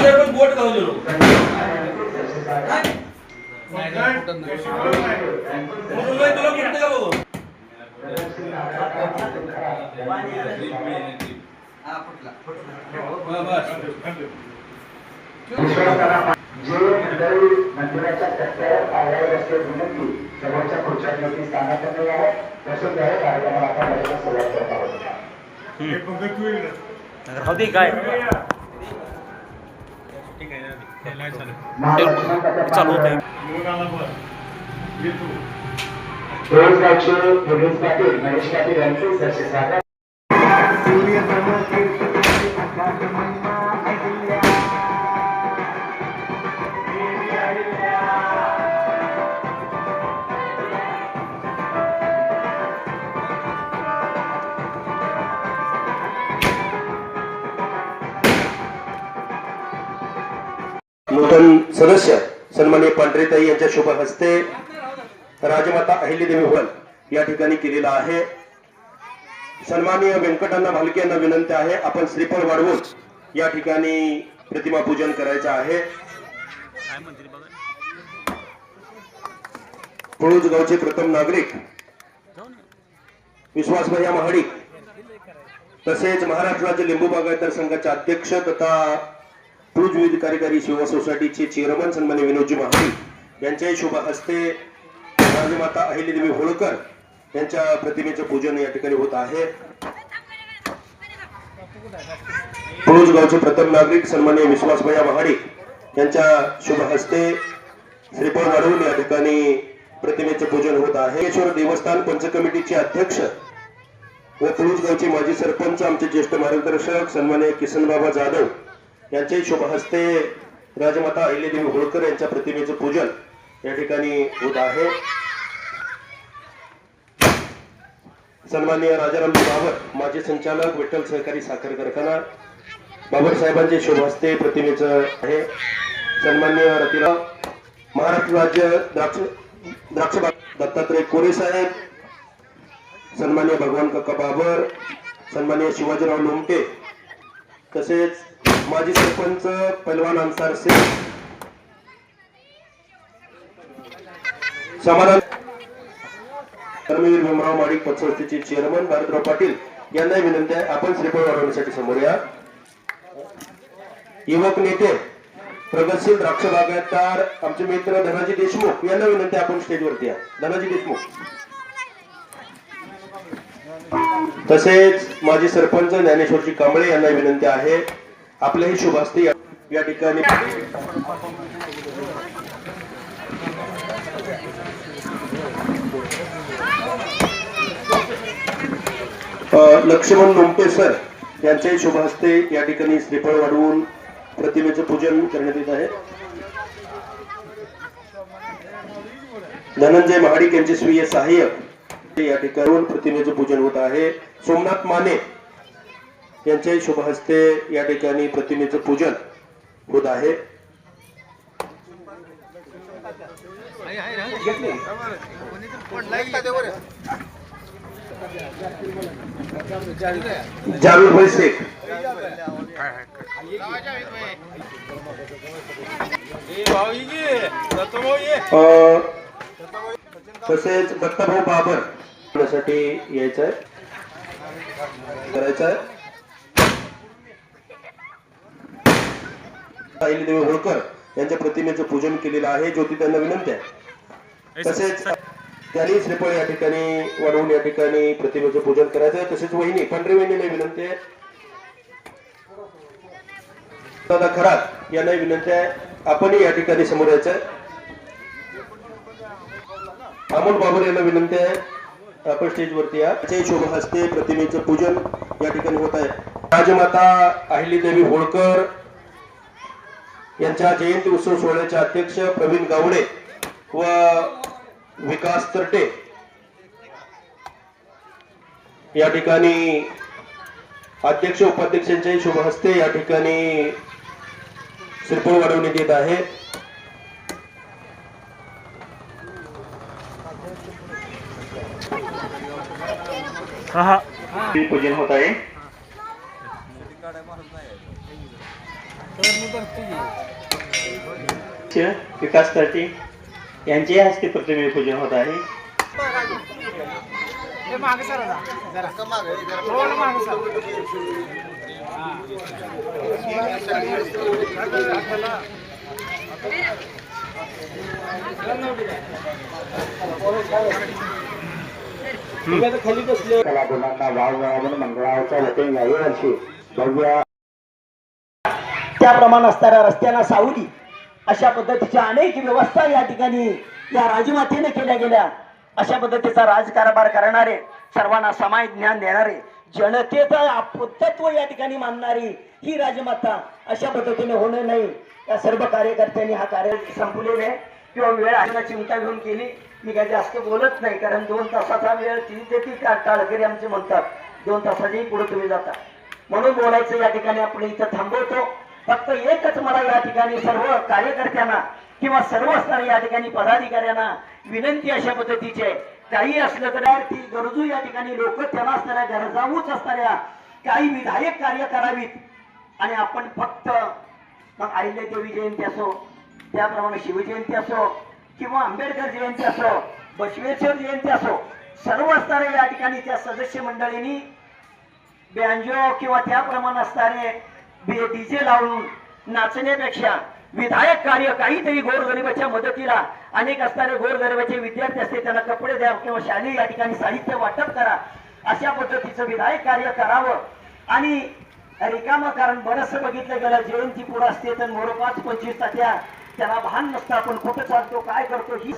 पण बोट गावलेलो म्हणून तुला कुठं का बघू जे मंडळी मंदिराच्या कट्ट्यावर पावलावर असते विनंती समोरच्या खुर्च्यांवरती स्थानापन्न आहे तसंच आहे कार्यक्रमाला आता बघायला सुरुवात करत आहोत. काय चालू होते रोजगावचे योगेश पाटील महेश पाटील यांचे सरसे स्वागत. नूतन सदस्य सन्माननीय पांढरेताई यांच्या शुभ हस्ते राजमाता अहिल्यादेवी होळकर या ठिकाणी केलेला आहे. सन्माननीय व्यंकटअण्णा भालके यांना विनंती आहे आपण श्रीफळ वाढवून या ठिकाणी प्रतिमा पूजन करायचं आहे. पळूज गावचे प्रथम नागरिक विश्वास भैया महाडिक तसेच महाराष्ट्र राज्य लिंबू बागायतदार संघाचे अध्यक्ष तथा पळूज विविध कार्यकारी सेवा सोसायटीचे चेअरमन सन्माननीय विनोदजी महाडिक यांच्याही शुभ हस्ते राजमाता अहिल्यादेवी होळकर यांच्या प्रतिमेचे पूजन या ठिकाणी होत आहे. पळूज गावचे प्रथम नागरिक सन्माननीय विश्वास भैया महाडिक यांच्या शुभ हस्ते श्रीफळ वाढवून या ठिकाणी प्रतिमेचे पूजन होत आहे. ईश्वर देवस्थान पंच कमिटीचे अध्यक्ष व पळूज गावचे माजी सरपंच आमचे ज्येष्ठ मार्गदर्शक सन्माननीय किसनबाबा जाधव यांच्याही शुभ हस्ते राजमाता अहिल्यादेवी होळकर यांच्या प्रतिमेचे पूजन या ठिकाणी होत आहे. सन्माननीय राजारामजी बाबर माजी संचालक विठ्ठल सहकारी साखर कारखाना बाबर साहेबांचे शुभ हस्ते प्रतिमेचं आहे. सन्माननीय रतिराव महाराष्ट्र राज्य द्राक्ष दत्तात्रय कोरे साहेब सन्माननीय भगवान काका बाबर सन्माननीय शिवाजीराव लोमटे तसेच माजी सरपंच पैलवान अन्सार शेख समाधान कर्मवीर भीमराव माडिक पतसंस्थेचे चेअरमन भारतराव पाटील यांना विनंती आहे आपण श्रीफळ वाढवण्यासाठी समोर या. युवक नेते प्रगतशील द्राक्ष बागायतदार आमचे मित्र धनाजी देशमुख यांना विनंती आपण स्टेजवरती या. धनाजी देशमुख तसेच माजी सरपंच ज्ञानेश्वरजी कांबळे यांना विनंती आहे आपल्याही शुभ हस्ते या ठिकाणी लक्ष्मण लोमटे सर यांच्याही शुभ हस्ते या ठिकाणी श्रीफळ वाढवून प्रतिमेचे पूजन करण्यात येत आहे. धनंजय महाडिक यांचे स्वीय सहाय्यक या ठिकाणी प्रतिमेचे पूजन होत आहे. सोमनाथ माने यांच्याही शुभ हस्ते या ठिकाणी प्रतिमेचे पूजन होत आहे. जावेद शेख तसेच दत्ताभाऊ बाबर साठी यायचं आहे करायचं आहे. अहिल्यादेवी होळकर यांच्या प्रतिमेचं पूजन केलेलं आहे. ज्योती त्यांना विनंती आहे तसेच त्यांनी श्रीफळ या ठिकाणी वाढवून या ठिकाणी प्रतिमेचं पूजन करायचं आहे. तसेच वहिनी पांढरे वहिनीला विनंती आहे दादा खरात यांना विनंती आहे आपण या ठिकाणी समोर यायचं आहे. अमोल बाबर यांना विनंती आहे आपण स्टेजवरती या. शुभ हस्ते प्रतिमेचं पूजन या ठिकाणी होत आहे. राजमाता अहिल्यादेवी होळकर यांच्या जयंती उत्सव सोहळ्याचे अध्यक्ष प्रवीण गावडे व विकास तरटे या ठिकाणी अध्यक्ष उपाध्यक्षांच्या शुभ हस्ते या ठिकाणी श्रीफळ वाढवण्यात येत आहे. पूजन होत आहे. विकास करते यांचे हस्ते प्रतिमे पूजन होत आहे. कला गुणांना वाव मिळावा म्हणून मंगळाच्या वतीने याही वर्षी भव्य त्याप्रमाणे असणाऱ्या रस्त्यांना सावली अशा पद्धतीच्या अनेक व्यवस्था या ठिकाणी या राजमातेने केल्या गेल्या. अशा पद्धतीचा राजकारभार करणारे, सर्वांना समाज ज्ञान देणारे, जनतेचा पुत्रत्व या ठिकाणी मानणारी ही राजमाता अशा पद्धतीने होणे नाही. या सर्व कार्यकर्त्यांनी हा कार्य संपलेला आहे किंवा वेळ आहे चिंता घेऊन केली. मी काय जास्त बोलत नाही, कारण 2 तासाचा वेळ 3 ते 3 टाळकरी आमचे म्हणतात 2 तासाच्याही पुढे तुम्ही जाता, म्हणून बोलायचं या ठिकाणी आपण इथं थांबवतो. फक्त एकच मला या ठिकाणी सर्व कार्यकर्त्यांना किंवा सर्व असणाऱ्या या ठिकाणी पदाधिकाऱ्यांना विनंती अशा पद्धतीची आहे, काही असलं तर ती गरजू या ठिकाणी लोक त्यांना असणाऱ्या गरजावूच असणाऱ्या काही विधायक कार्य करावीत. आणि आपण फक्त मग अहिल्यादेवी जयंती असो, त्याप्रमाणे शिवजयंती असो किंवा आंबेडकर जयंती असो, बसवेश्वर जयंती असो, सर्व असणारे या ठिकाणी त्या सदस्य मंडळींनी बँजो किंवा त्याप्रमाणे असणारे डीजे लावून नाचण्यापेक्षा विधायक कार्य काहीतरी गोरगरिबाच्या मदतीला, अनेक असणारे गोरगरिबाचे विद्यार्थी असते त्यांना कपडे द्या किंवा शालेय या ठिकाणी साहित्य वाटप करा, अशा पद्धतीचं विधायक कार्य करावं. आणि रिकामं कारण बरंचसं बघितलं गेलं, जयंती पुढं असते तर मोर 5-25 तात्या त्याला भान नसतं आपण कुठं चालतो काय करतो ही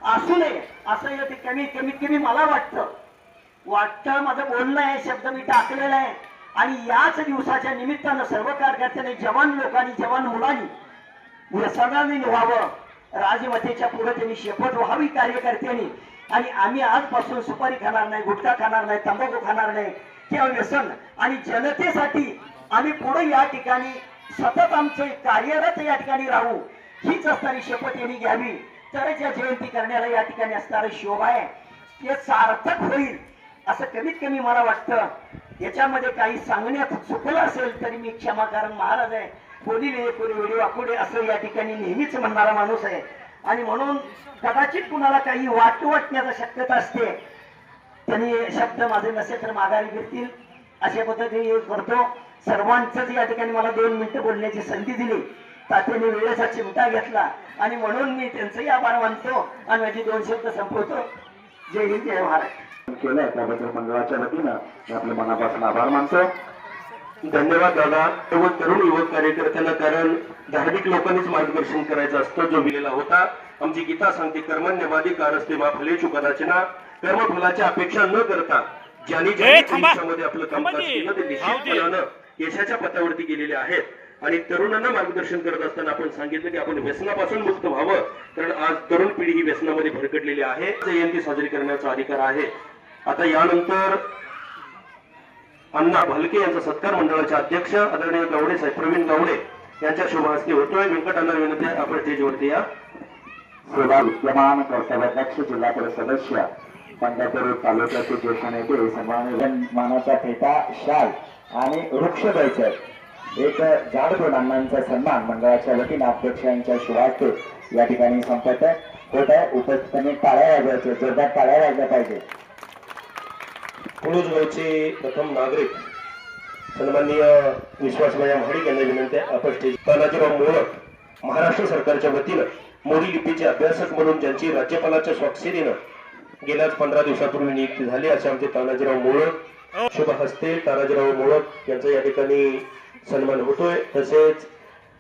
असू नये असं या कमीत कमी मला वाटतं. माझं बोलणं आहे, शब्द मी टाकलेला आहे. आणि याच दिवसाच्या निमित्तानं सर्व कार्यकर्त्यांनी, जवान लोकांनी, जवान मुलांनी व्यसनाने व्हावं, राजमातेच्या पुढे त्यांनी शपथ व्हावी कार्यकर्त्यांनी. आणि आम्ही आजपासून सुपारी खाणार नाही, गुटखा खाणार नाही, तंबाखू खाणार नाही किंवा व्यसन, आणि जनतेसाठी आम्ही पुढे या ठिकाणी सतत आमचे कार्यरत या ठिकाणी राहू, हीच असणारी शपथ यांनी घ्यावी. तरच या जयंती करण्याला या ठिकाणी असणारी शोभा आहे ते सार्थक होईल असं कमीत कमी मला वाटतं. याच्यामध्ये काही सांगण्यात चुकलं असेल तरी मी क्षमा, कारण महाराज आहे, बोलिले पुढे वेळी वाकुडे असं या ठिकाणी नेहमीच म्हणणारा माणूस आहे. आणि म्हणून कदाचित कुणाला काही वाटण्याची शक्यता असते, त्यांनी शब्द माझे नसेल तर माघारी घेतील अशा पद्धतीने करतो. सर्वांचंच या ठिकाणी मला 2 मिनिटं बोलण्याची संधी दिली, तात्याने वेळेचा चिमटा घेतला आणि म्हणून मी त्यांचंही आभार मानतो आणि माझे 2 शब्द संपवतो. जय हिंद, जय महाराष्ट्र. केलंय त्याबद्दल मंडळाच्या वतीनं मी आपल्या मनापासून आभार मानतो. धन्यवाद दादा. तरुण युवक कार्यकर्त्यांना, कारण धार्मिक लोकांनीच मार्गदर्शन करायचं असतं. जो विलेला होता, आमची गीता सांगते, कर्मण्यवादी कारस्ते मा फलेषु कदाचन, कर्मफलाची अपेक्षा न करता ज्यांनी आयुष्यामध्ये आपलं कामकाज केलं ते निश्चितपणानं यशाच्या पथावरती गेलेले आहेत. आणि तरुणांना मार्गदर्शन करत असताना आपण सांगितलं की आपण व्यसनापासून मुक्त व्हावं, कारण आज तरुण पिढी ही व्यसनामध्ये भरकटलेली आहे. जयंती साजरी करण्याचा अधिकार आहे. आता यानंतर अण्णा भालके यांचा सत्कार मंडळाचे अध्यक्ष आदरणीय गावडे साहेब, प्रवीण गावडे यांच्या शुभ हस्ते होतोय. व्यंकटांना विनंती आहे आपण स्टेजवरती या. सेवा विद्यमान कर्तव्याध्यक्ष जिल्हा परिषद सदस्य पंढरपूर तालुक्याचे ज्येष्ठ नेते सन्मानाचा फेटा, शाल आणि वृक्ष द्यायचे एक झाड अण्णांचा सन्मान मंडळाच्या वतीने अध्यक्षांच्या शुभास्ते या ठिकाणी संपत होत आहे. उपस्थितांनी टाळ्या वाजवायच्या, जोरदार टाळ्या वाजल्या पाहिजे. पुळूज गावचे प्रथम नागरिक सन्माननीय विश्वासभाई महाडिक यांना विनंती आहे आपण स्टेज. तानाजीराव मोळक महाराष्ट्र सरकारच्या वतीनं मोडी लिपीचे अभ्यासक म्हणून ज्यांची राज्यपालाच्या स्वाक्षरीनं गेल्याच 15 दिवसापूर्वी नियुक्ती झाली असे आमचे तानाजीराव मोळक शुभ हस्ते तानाजीराव मोळक यांचा या ठिकाणी सन्मान होतोय. तसेच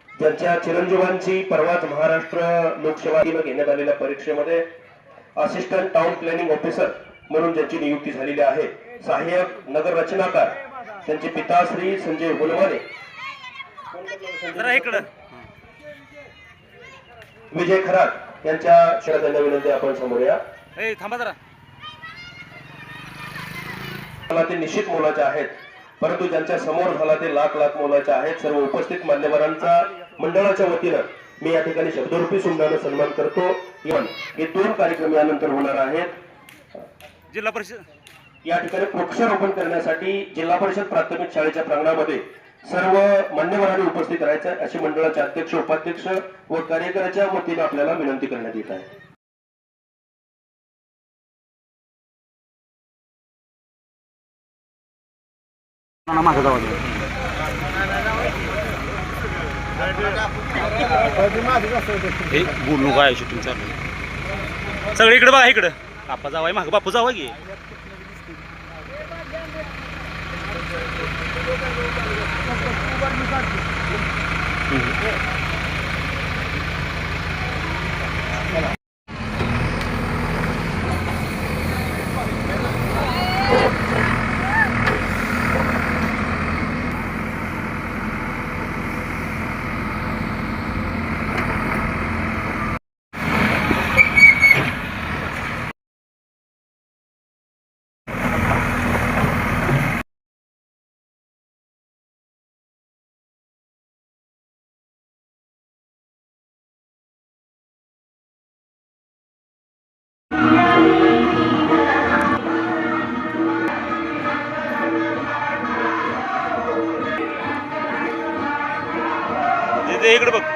ज्यांच्या चिरंजीवांची परवाच महाराष्ट्र लोकसेवा घेण्यात आलेल्या परीक्षेमध्ये असिस्टंट टाउन प्लॅनिंग ऑफिसर म्हणून ज्यांची नियुक्ती झालेली आहे, सहाय्यक नगर रचनाकार त्यांचे पिता श्री संजय हुलवाने, विजय खरात यांच्या शब्दांना विनंती आपण समोर या. ते निश्चित मोलाचे आहेत, परंतु ज्यांच्या समोर झाला ते लाख मोलाचे आहेत. सर्व उपस्थित मान्यवरांचा मंडळाच्या वतीनं मी या ठिकाणी शब्दरूपी सुमनानं सन्मान करतो. हे 2 कार्यक्रम यानंतर होणार आहेत. जिल्हा परिषद या ठिकाणी वृक्षारोपण करण्यासाठी जिल्हा परिषद प्राथमिक शाळेच्या प्रांगणामध्ये सर्व मान्यवरांनी उपस्थित राहायचं अशी मंडळाचे अध्यक्ष उपाध्यक्ष व कार्यकर्त्याच्या वतीने आपल्याला विनंती करण्यात येत आहे. हे बोलू काय शूटिंग चालू सगळे इकडे बघा इकडं बाप्पा जावाय माग बापू जावा की इकडे बघ